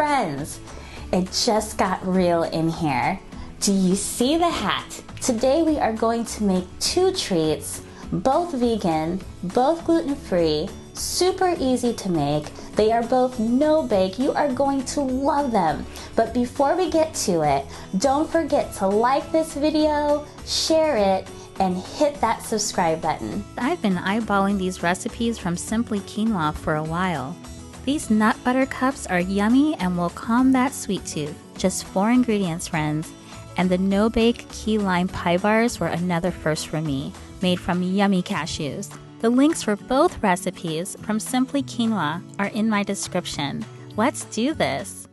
Friends, it just got real in here. Do you see the hat? Today we are going to make two treats, both vegan, both gluten-free, super easy to make. They are both no-bake. You are going to love them. But before we get to it, don't forget to like this video, share it, and hit that subscribe button. I've been eyeballing these recipes from Simply Quinoa for a while. These nut butter cups are yummy and will calm that sweet tooth. Just 4 ingredients, friends. And the no-bake key lime pie bars were another first for me, made from yummy cashews. The links for both recipes from Simply Quinoa are in my description. Let's do this!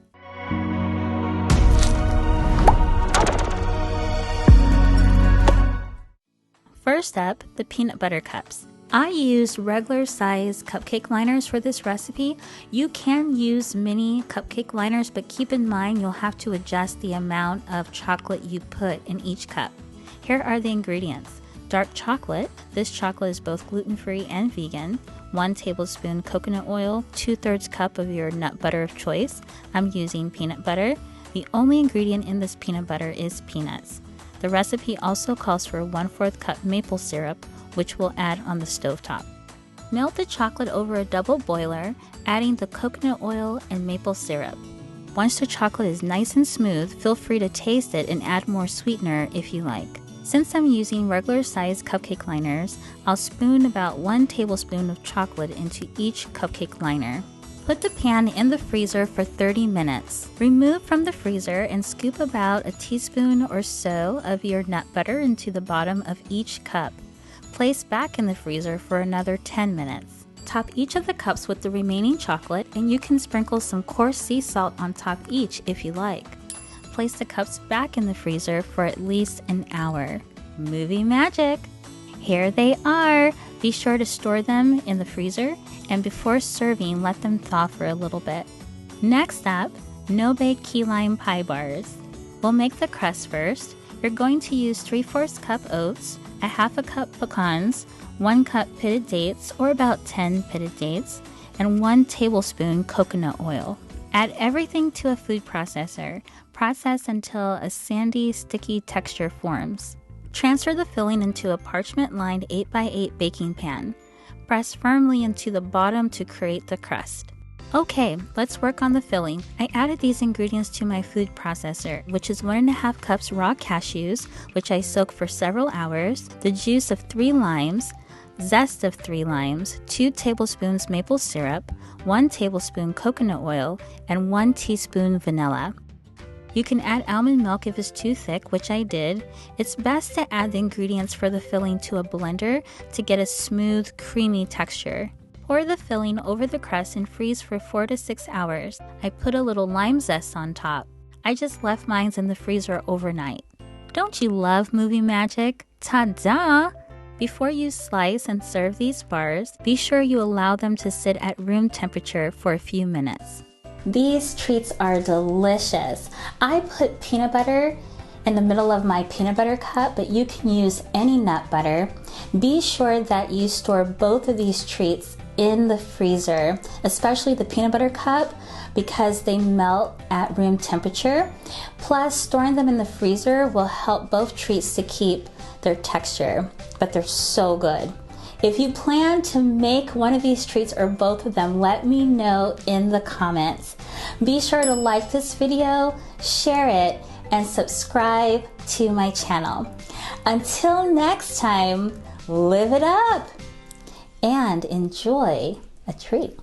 First up, the peanut butter cups. I used regular size cupcake liners for this recipe. You can use mini cupcake liners, but keep in mind you'll have to adjust the amount of chocolate you put in each cup. Here are the ingredients. Dark chocolate. This chocolate is both gluten-free and vegan. 1 tablespoon coconut oil, 2/3 cup of your nut butter of choice. I'm using peanut butter. The only ingredient in this peanut butter is peanuts. The recipe also calls for 1/4 cup maple syrup, which we'll add on the stovetop. Melt the chocolate over a double boiler, adding the coconut oil and maple syrup. Once the chocolate is nice and smooth, feel free to taste it and add more sweetener if you like. Since I'm using regular size cupcake liners, I'll spoon about 1 tablespoon of chocolate into each cupcake liner. Put the pan in the freezer for 30 minutes. Remove from the freezer and scoop about a teaspoon or so of your nut butter into the bottom of each cup. Place back in the freezer for another 10 minutes. Top each of the cups with the remaining chocolate, and you can sprinkle some coarse sea salt on top each if you like. Place the cups back in the freezer for at least an hour. Movie magic! Here they are! Be sure to store them in the freezer, and before serving, let them thaw for a little bit. Next up, no-bake key lime pie bars. We'll make the crust first. You're going to use 3/4 cup oats, a 1/2 cup pecans, 1 cup pitted dates, or about 10 pitted dates, and 1 tablespoon coconut oil. Add everything to a food processor. Process until a sandy, sticky texture forms. Transfer the filling into a parchment-lined 8x8 baking pan. Press firmly into the bottom to create the crust. Okay, let's work on the filling. I added these ingredients to my food processor, which is 1.5 cups raw cashews, which I soak for several hours, the juice of 3 limes, zest of 3 limes, 2 tablespoons maple syrup, 1 tablespoon coconut oil, and 1 teaspoon vanilla. You can add almond milk if it's too thick, which I did. It's best to add the ingredients for the filling to a blender to get a smooth, creamy texture. Pour the filling over the crust and freeze for 4 to 6 hours. I put a little lime zest on top. I just left mine in the freezer overnight. Don't you love movie magic? Ta-da! Before you slice and serve these bars, be sure you allow them to sit at room temperature for a few minutes. These treats are delicious. I put peanut butter in the middle of my peanut butter cup, but you can use any nut butter. Be sure that you store both of these treats in the freezer, especially the peanut butter cup, because they melt at room temperature. Plus, storing them in the freezer will help both treats to keep their texture, but they're so good. If you plan to make one of these treats or both of them, let me know in the comments. Be sure to like this video, share it, and subscribe to my channel. Until next time, live it up and enjoy a treat.